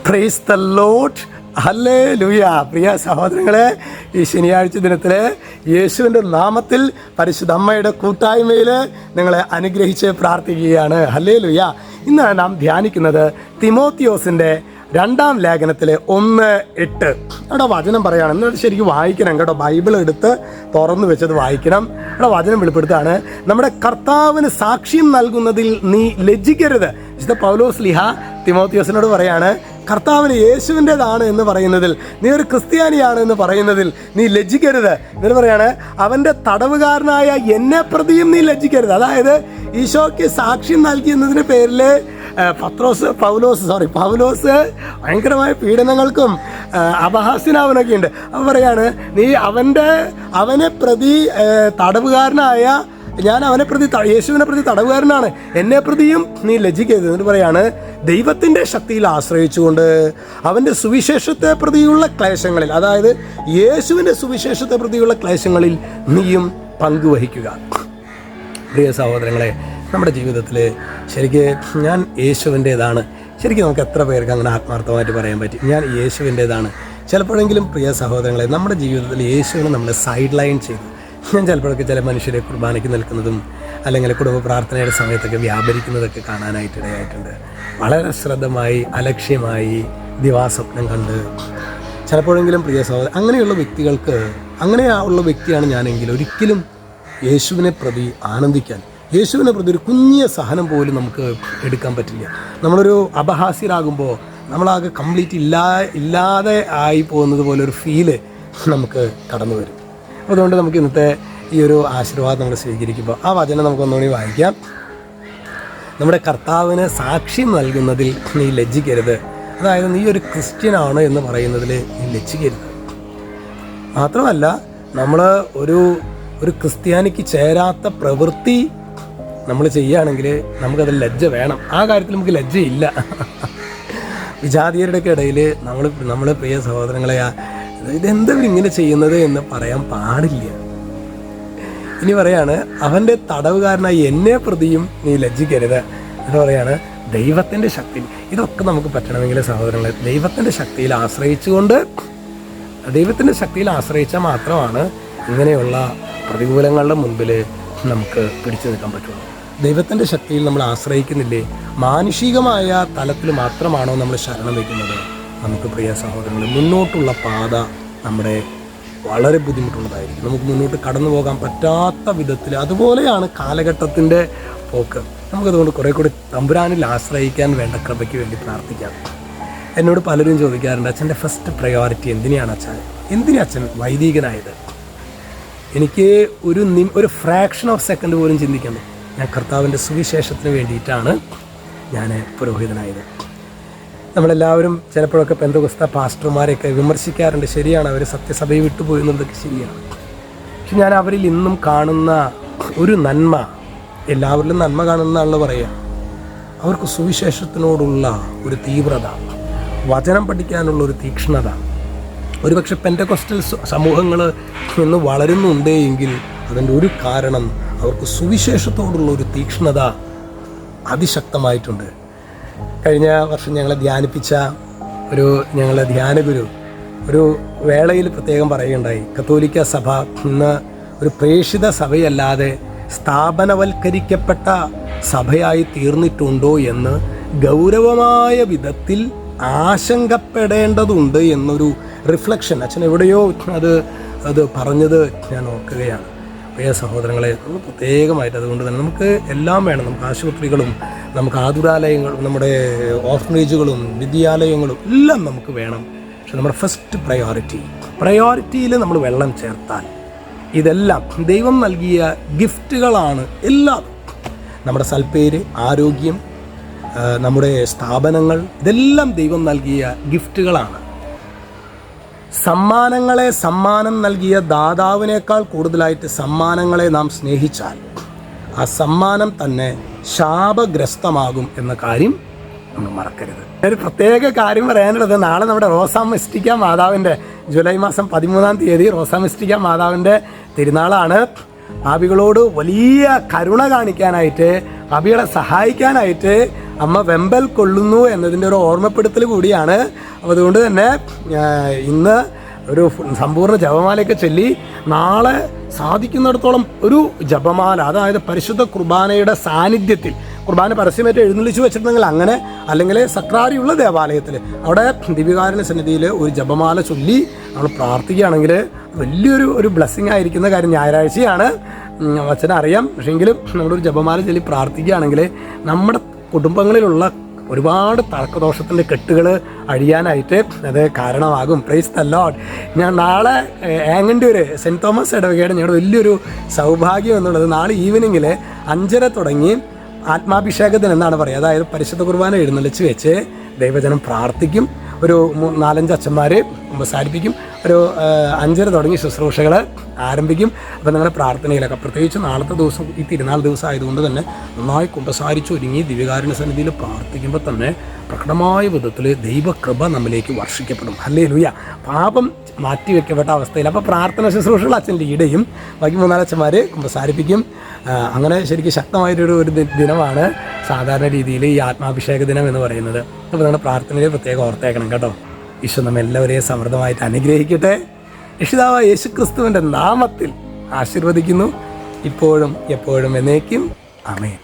Praise the Lord. Hallelujah. പ്രിയ സഹോദരങ്ങളെ, ഈ ശനിയാഴ്ച ദിനത്തിൽ യേശുവിൻ്റെ നാമത്തിൽ പരിശുദ്ധ അമ്മയുടെ കൂട്ടായ്മയിൽ നിങ്ങളെ അനുഗ്രഹിച്ച് പ്രാർത്ഥിക്കുകയാണ്. ഹല്ലേലൂയ. ഇന്ന് നാം ധ്യാനിക്കുന്നത് തിമോത്തിയോസിൻ്റെ 2-ാം ലേഖനത്തിലെ 1:8. അവിടെ വചനം പറയുകയാണ്. എന്നാൽ ശരിക്കും വായിക്കണം കേട്ടോ. ബൈബിൾ എടുത്ത് തുറന്നു വെച്ചത് വായിക്കണം. അവിടെ വചനം വെളിപ്പെടുത്താണ്. നമ്മുടെ കർത്താവിന് സാക്ഷ്യം നൽകുന്നതിൽ നീ ലജ്ജിക്കരുത്. വിശുദ്ധ പൗലോസ് ലീഹ തിമോത്തിയോസിനോട് പറയാണ്, കർത്താവിന് യേശുവിൻ്റെതാണ് എന്ന് പറയുന്നതിൽ, നീ ഒരു ക്രിസ്ത്യാനിയാണ് എന്ന് പറയുന്നതിൽ നീ ലജ്ജിക്കരുത്. എന്നിട്ട് പറയാണ്, അവൻ്റെ തടവുകാരനായ എന്നെ പ്രതിയും നീ ലജ്ജിക്കരുത്. അതായത് ഈശോയ്ക്ക് സാക്ഷ്യം നൽകിയെന്നതിൻ്റെ പേരിൽ പൗലോസ് ഭയങ്കരമായ പീഡനങ്ങൾക്കും അപഹാസ്യനാവനൊക്കെ ഉണ്ട്. അവൻ പറയാണ്, നീ അവനെ പ്രതി തടവുകാരനായ ഞാൻ അവനെ പ്രതി യേശുവിനെ പ്രതി തടവുകാരനാണ്, എന്നെ പ്രതിയും നീ ലജ്ജിക്കരുത്. എന്നിട്ട് പറയാണ്, ദൈവത്തിൻ്റെ ശക്തിയിൽ ആശ്രയിച്ചുകൊണ്ട് അവൻ്റെ സുവിശേഷത്തെ പ്രതിയുള്ള ക്ലേശങ്ങളിൽ, അതായത് യേശുവിൻ്റെ സുവിശേഷത്തെ പ്രതിയുള്ള ക്ലേശങ്ങളിൽ നീയും പങ്കുവഹിക്കുക. പ്രിയ സഹോദരങ്ങളെ, നമ്മുടെ ജീവിതത്തിൽ ശരിക്കും ഞാൻ യേശുവിൻ്റേതാണ്. ശരിക്കും നമുക്ക് എത്ര പേർക്ക് അങ്ങനെ ആത്മാർത്ഥമായിട്ട് പറയാൻ പറ്റും, ഞാൻ യേശുവിൻ്റേതാണ്? ചിലപ്പോഴെങ്കിലും പ്രിയ സഹോദരങ്ങളെ, നമ്മുടെ ജീവിതത്തിൽ യേശുവിനെ നമ്മൾ സൈഡ് ലൈൻ ചെയ്തു. ഞാൻ ചിലപ്പോഴൊക്കെ ചില മനുഷ്യരെ കുർബാനയ്ക്ക് നിൽക്കുന്നതും അല്ലെങ്കിൽ കുടുംബ പ്രാർത്ഥനയുടെ സമയത്തൊക്കെ വ്യാപരിക്കുന്നതൊക്കെ കാണാനായിട്ടിടയായിട്ടുണ്ട്. വളരെ ശ്രദ്ധമായി അലക്ഷ്യമായി ദിവാസ്വപ്നം കണ്ട് ചിലപ്പോഴെങ്കിലും പ്രിയ സഹോദരൻ, അങ്ങനെയുള്ള വ്യക്തിയാണ് ഞാനെങ്കിൽ ഒരിക്കലും യേശുവിനെ പ്രതി ആനന്ദിക്കാൻ, യേശുവിനെ പ്രതി ഒരു കുഞ്ഞിയ സഹനം പോലും നമുക്ക് എടുക്കാൻ പറ്റില്ല. നമ്മളൊരു അപഹാസ്യരാകുമ്പോൾ നമ്മളാകെ കംപ്ലീറ്റ് ഇല്ലാതെ ആയി പോകുന്നത് പോലെ ഒരു ഫീല് നമുക്ക് കടന്നു വരും. അതുകൊണ്ട് നമുക്ക് ഇന്നത്തെ ഈ ഒരു ആശീർവാദം നമ്മൾ സ്വീകരിക്കുമ്പോൾ ആ വചനം നമുക്കൊന്നുകൂടി വായിക്കാം. നമ്മുടെ കർത്താവിന് സാക്ഷ്യം നൽകുന്നതിൽ നീ ലജ്ജിക്കരുത്. അതായത് നീ ഒരു ക്രിസ്ത്യനാണ് എന്ന് പറയുന്നതിൽ നീ ലജ്ജിക്കരുത്. മാത്രമല്ല, നമ്മൾ ഒരു ക്രിസ്ത്യാനിക്ക് ചേരാത്ത പ്രവൃത്തി നമ്മൾ ചെയ്യുകയാണെങ്കിൽ നമുക്കതിൽ ലജ്ജ വേണം. ആ കാര്യത്തിൽ നമുക്ക് ലജ്ജയില്ല. വിജാതീയരുടെയൊക്കെ ഇടയിൽ നമ്മൾ പ്രിയ സഹോദരങ്ങളെ, ഇതെന്താ ഇങ്ങനെ ചെയ്യുന്നത് എന്ന് പറയാൻ പാടില്ല. ഇനി പറയാണ്, അവൻ്റെ തടവുകാരനായി എന്നെ പ്രതിയും നീ ലജ്ജിക്കരുത് എന്ന് പറയാണ്. ദൈവത്തിൻ്റെ ശക്തി, ഇതൊക്കെ നമുക്ക് പറ്റണമെങ്കിൽ സഹോദരങ്ങളെ, ദൈവത്തിൻ്റെ ശക്തിയിൽ ആശ്രയിച്ചാൽ മാത്രമാണ് ഇങ്ങനെയുള്ള പ്രതികൂലങ്ങളുടെ മുൻപിൽ നമുക്ക് പിടിച്ചു നിൽക്കാൻ പറ്റുള്ളൂ. ദൈവത്തിൻ്റെ ശക്തിയിൽ നമ്മൾ ആശ്രയിക്കുന്നില്ലേ? മാനുഷികമായ തലത്തിൽ മാത്രമാണോ നമ്മൾ ശരണം വയ്ക്കുന്നത്? നമുക്ക് പ്രിയ സഹോദരങ്ങൾ, മുന്നോട്ടുള്ള പാത നമ്മുടെ വളരെ ബുദ്ധിമുട്ടുള്ളതായിരിക്കും. നമുക്ക് മുന്നോട്ട് കടന്നു പോകാൻ പറ്റാത്ത വിധത്തിൽ അതുപോലെയാണ് കാലഘട്ടത്തിൻ്റെ പോക്ക്. നമുക്കതുകൊണ്ട് കുറേ കൂടി തമ്പുരാനിൽ ആശ്രയിക്കാൻ വേണ്ട കൃപയ്ക്ക് വേണ്ടി പ്രാർത്ഥിക്കാം. എന്നോട് പലരും ചോദിക്കാറുണ്ട്, അച്ഛൻ്റെ ഫസ്റ്റ് പ്രയോറിറ്റി എന്തിനാണ് അച്ഛൻ വൈദികനായത്? എനിക്ക് ഒരു ഫ്രാക്ഷൻ ഓഫ് സെക്കൻഡ് പോലും ചിന്തിക്കണം. ഞാൻ കർത്താവിൻ്റെ സുവിശേഷത്തിന് വേണ്ടിയിട്ടാണ് ഞാൻ പുരോഹിതനായത്. നമ്മളെല്ലാവരും ചിലപ്പോഴൊക്കെ പെന്തക്കോസ്ത പാസ്റ്റർമാരെയൊക്കെ വിമർശിക്കാറുണ്ട്. ശരിയാണ്, അവർ സത്യസഭയെ വിട്ടുപോയി എന്നുള്ളതൊക്കെ ശരിയാണ്. പക്ഷെ ഞാൻ അവരിൽ ഇന്നും കാണുന്ന ഒരു നന്മ, എല്ലാവരിലും നന്മ കാണുന്നതാണല്ലോ പറയുക, അവർക്ക് സുവിശേഷത്തിനോടുള്ള ഒരു തീവ്രത, വചനം പഠിക്കാനുള്ള ഒരു തീക്ഷ്ണത. ഒരുപക്ഷെ പെന്തക്കോസ്റ്റൽ സമൂഹങ്ങൾ ഇന്ന് വളരുന്നുണ്ട് എങ്കിൽ അതിൻ്റെ ഒരു കാരണം അവർക്ക് സുവിശേഷത്തോടുള്ള ഒരു തീക്ഷ്ണത അതിശക്തമായിട്ടുണ്ട്. കഴിഞ്ഞ വർഷം ഞങ്ങളെ ധ്യാനിപ്പിച്ച ഞങ്ങളെ ധ്യാനഗുരു ഒരു വേളയിൽ പ്രത്യേകം പറയുകയുണ്ടായി, കത്തോലിക്ക സഭ ഇന്ന് ഒരു പ്രേക്ഷിത സഭയല്ലാതെ സ്ഥാപനവൽക്കരിക്കപ്പെട്ട സഭയായി തീർന്നിട്ടുണ്ടോ എന്ന് ഗൗരവമായ വിധത്തിൽ ആശങ്കപ്പെടേണ്ടതുണ്ട് എന്നൊരു റിഫ്ലക്ഷൻ അച്ഛൻ എവിടെയോ അത് പറഞ്ഞത് ഞാൻ ഓർക്കുകയാണ്. പ്രിയ സഹോദരങ്ങളെ, നമ്മൾ പ്രത്യേകമായിട്ട് അതുകൊണ്ട് തന്നെ നമുക്ക് എല്ലാം വേണം. നമുക്ക് ആശുപത്രികളും, നമുക്ക് ആതുരാലയങ്ങളും, നമ്മുടെ ഓർഫനേജുകളും വിദ്യാലയങ്ങളും എല്ലാം നമുക്ക് വേണം. പക്ഷെ നമ്മുടെ ഫസ്റ്റ് പ്രയോറിറ്റിയിൽ നമ്മൾ വെള്ളം ചേർത്താൽ, ഇതെല്ലാം ദൈവം നൽകിയ ഗിഫ്റ്റുകളാണ്. എല്ലാം നമ്മുടെ സൽപ്പേര്, ആരോഗ്യം, നമ്മുടെ സ്ഥാപനങ്ങൾ, ഇതെല്ലാം ദൈവം നൽകിയ ഗിഫ്റ്റുകളാണ്. സമ്മാനം നൽകിയ ദാതാവിനേക്കാൾ കൂടുതലായിട്ട് സമ്മാനങ്ങളെ നാം സ്നേഹിച്ചാൽ ആ സമ്മാനം തന്നെ ശാപഗ്രസ്തമാകും എന്ന കാര്യം നമ്മൾ മറക്കരുത്. ഒരു പ്രത്യേക കാര്യം പറയാനുള്ളത്, നാളെ നമ്മുടെ റോസാ മിസ്റ്റിക്ക മാതാവിൻ്റെ ജൂലൈ മാസം 13-ാം തീയതി റോസാ മിസ്റ്റിക്ക മാതാവിൻ്റെ തിരുനാളാണ്. പാപികളോട് വലിയ കരുണ കാണിക്കാനായിട്ട്, പാപികളെ സഹായിക്കാനായിട്ട് അമ്മ വെമ്പൽ കൊള്ളുന്നു എന്നതിൻ്റെ ഒരു ഓർമ്മപ്പെടുത്തൽ കൂടിയാണ്. അപ്പോൾ അതുകൊണ്ട് തന്നെ ഇന്ന് ഒരു സമ്പൂർണ്ണ ജപമാലയൊക്കെ ചൊല്ലി നാളെ സാധിക്കുന്നിടത്തോളം ഒരു ജപമാല, അതായത് പരിശുദ്ധ കുർബാനയുടെ സാന്നിധ്യത്തിൽ, കുർബാന പരസ്യമായിട്ട് എഴുന്നള്ളിച്ച് വെച്ചിട്ടുണ്ടെങ്കിൽ അങ്ങനെ, അല്ലെങ്കിൽ സക്രാരിയുള്ള ദേവാലയത്തിൽ അവിടെ ദിവ്യകാരുണ്യ സന്നിധിയിൽ ഒരു ജപമാല ചൊല്ലി നമ്മൾ പ്രാർത്ഥിക്കുകയാണെങ്കിൽ വലിയൊരു ബ്ലെസ്സിങ് ആയിരിക്കുന്ന കാര്യം. ഞായറാഴ്ചയാണ്, അച്ഛനറിയാം, പക്ഷേങ്കിലും നമ്മളൊരു ജപമാല ചൊല്ലി പ്രാർത്ഥിക്കുകയാണെങ്കിൽ നമ്മുടെ കുടുംബങ്ങളിലുള്ള ഒരുപാട് തർക്കദോഷത്തിൻ്റെ കെട്ടുകൾ അഴിയാനായിട്ട് അത് കാരണമാകും. Praise the Lord. ഞാൻ നാളെ ഏങ്ങണ്ടൂർ സെൻറ്റ് തോമസ് ഇടവകയുടെ ഞങ്ങളുടെ വലിയൊരു സൗഭാഗ്യം എന്നുള്ളത് നാളെ ഈവനിങ്ങിൽ 5:30 തുടങ്ങി ആത്മാഭിഷേകത്തിന് എന്നാണ് പറയുക. അതായത് പരിശുദ്ധ കുർബാന എഴുന്നള്ളിച്ച് വെച്ച് ദൈവജനം പ്രാർത്ഥിക്കും. ഒരു 4-5 അച്ഛന്മാർ സംസാരിപ്പിക്കും. ഒരു 5:30 തുടങ്ങി ശുശ്രൂഷകൾ ആരംഭിക്കും. അപ്പോൾ നിങ്ങളുടെ പ്രാർത്ഥനയിലൊക്കെ, പ്രത്യേകിച്ച് നാളത്തെ ദിവസം ഈ തിരുനാൾ ദിവസം ആയതുകൊണ്ട് തന്നെ നന്നായി കുമ്പസാരിച്ച് ഒരുങ്ങി ദിവ്യകാരുണ്യ സന്നിധിയിൽ പ്രാർത്ഥിക്കുമ്പോൾ തന്നെ പ്രകടമായ വിധത്തിൽ ദൈവകൃപ നമ്മിലേക്ക് വർഷിക്കപ്പെടും. ഹല്ലേലൂയ. പാപം മാറ്റിവെക്കപ്പെട്ട അവസ്ഥയിൽ അപ്പോൾ പ്രാർത്ഥന ശുശ്രൂഷകൾ അച്ഛൻ ലീഡ് ചെയ്യും. ബാക്കി 3-4 അച്ഛന്മാർ കുമ്പസാരിപ്പിക്കും. അങ്ങനെ ശരിക്കും ശക്തമായിട്ടൊരു ദിനമാണ് സാധാരണ രീതിയിൽ ഈ ആത്മാഭിഷേക ദിനം എന്ന് പറയുന്നത്. അപ്പോൾ നിങ്ങളുടെ പ്രാർത്ഥനയിൽ പ്രത്യേകം ഓർത്തേക്കണം കേട്ടോ. ഈശോ നമ്മെല്ലാവരെയും സമൃദ്ധമായിട്ട് അനുഗ്രഹിക്കട്ടെ. രക്ഷിതാവായ യേശുക്രിസ്തുവിൻ്റെ നാമത്തിൽ ആശീർവദിക്കുന്നു, ഇപ്പോഴും എപ്പോഴും എന്നേക്കും. ആമേൻ.